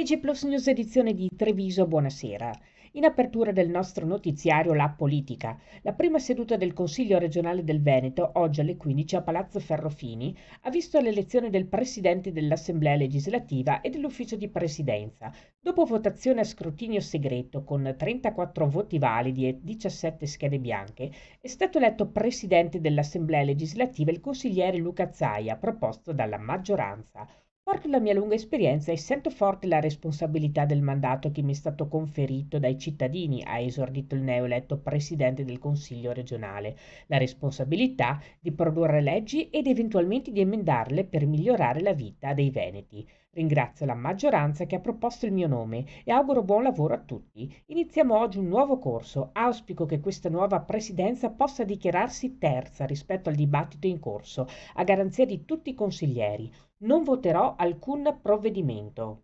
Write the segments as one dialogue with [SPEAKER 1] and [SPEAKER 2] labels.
[SPEAKER 1] TG Plus News edizione di Treviso, buonasera. In apertura del nostro notiziario La Politica, la prima seduta del Consiglio regionale del Veneto, oggi alle 15 a Palazzo Ferrofini, ha visto l'elezione del Presidente dell'Assemblea legislativa e dell'Ufficio di Presidenza. Dopo votazione a scrutinio segreto con 34 voti validi e 17 schede bianche, è stato eletto Presidente dell'Assemblea legislativa il consigliere Luca Zaia, proposto dalla maggioranza. Porto la mia lunga esperienza e sento forte la responsabilità del mandato che mi è stato conferito dai cittadini, ha esordito il neoeletto Presidente del Consiglio regionale. La responsabilità di produrre leggi ed eventualmente di emendarle per migliorare la vita dei veneti. Ringrazio la maggioranza che ha proposto il mio nome e auguro buon lavoro a tutti. Iniziamo oggi un nuovo corso. Auspico che questa nuova presidenza possa dichiararsi terza rispetto al dibattito in corso, a garanzia di tutti i consiglieri. Non voterò alcun provvedimento.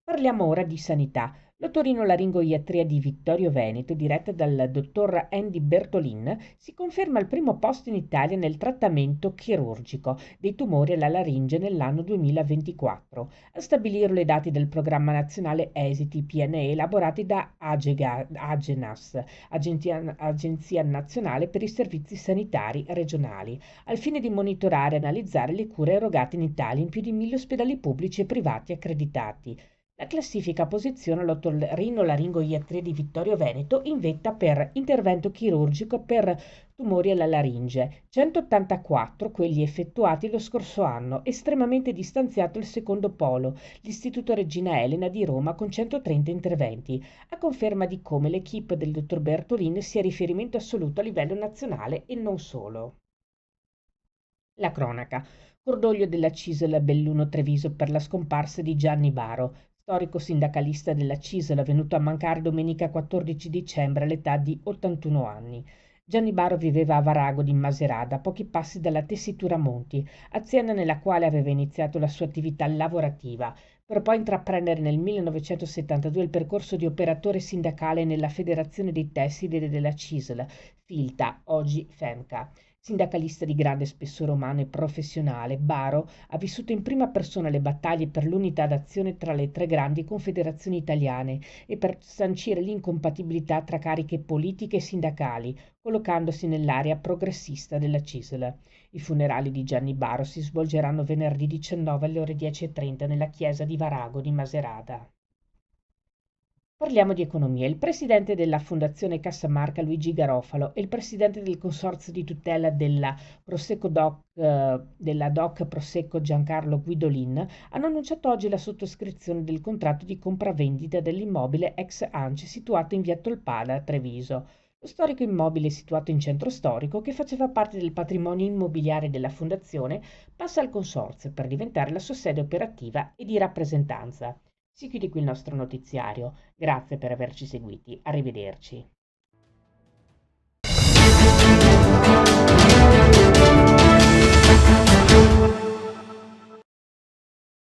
[SPEAKER 1] Parliamo ora di sanità. L'otorinolaringoiatria di Vittorio Veneto, diretta dal dottor Andy Bertolin, si conferma al primo posto in Italia nel trattamento chirurgico dei tumori alla laringe nell'anno 2024. A stabilirlo i dati del programma nazionale Esiti PNE elaborati da Agenas, Agenzia Nazionale per i Servizi Sanitari Regionali, al fine di monitorare e analizzare le cure erogate in Italia in più di 1000 ospedali pubblici e privati accreditati. La classifica posiziona l'otorinolaringoiatria di Vittorio Veneto in vetta per intervento chirurgico per tumori alla laringe, 184 quelli effettuati lo scorso anno, estremamente distanziato il secondo polo, l'Istituto Regina Elena di Roma con 130 interventi, a conferma di come l'equipe del dottor Bertolin sia riferimento assoluto a livello nazionale e non solo. La cronaca. Cordoglio della CISL Belluno Treviso per la scomparsa di Gianni Baro, storico sindacalista della CISL, venuto a mancare domenica 14 dicembre all'età di 81 anni. Gianni Baro viveva a Varago di Maserata, a pochi passi dalla Tessitura Monti, azienda nella quale aveva iniziato la sua attività lavorativa, per poi intraprendere nel 1972 il percorso di operatore sindacale nella Federazione dei Tessili della CISL, FILTA, oggi FEMCA. Sindacalista di grande spessore umano e professionale, Baro ha vissuto in prima persona le battaglie per l'unità d'azione tra le tre grandi confederazioni italiane e per sancire l'incompatibilità tra cariche politiche e sindacali, collocandosi nell'area progressista della CISL. I funerali di Gianni Baro si svolgeranno venerdì 19 alle ore 10:30 nella chiesa di Varago di Maserata. Parliamo di economia. Il presidente della Fondazione Cassamarca Luigi Garofalo e il presidente del consorzio di tutela della DOC Prosecco Giancarlo Guidolin hanno annunciato oggi la sottoscrizione del contratto di compravendita dell'immobile ex ANCI situato in via Tolpada a Treviso. Lo storico immobile situato in centro storico, che faceva parte del patrimonio immobiliare della Fondazione, passa al consorzio per diventare la sua sede operativa e di rappresentanza. Si chiude qui il nostro notiziario. Grazie per averci seguiti. Arrivederci.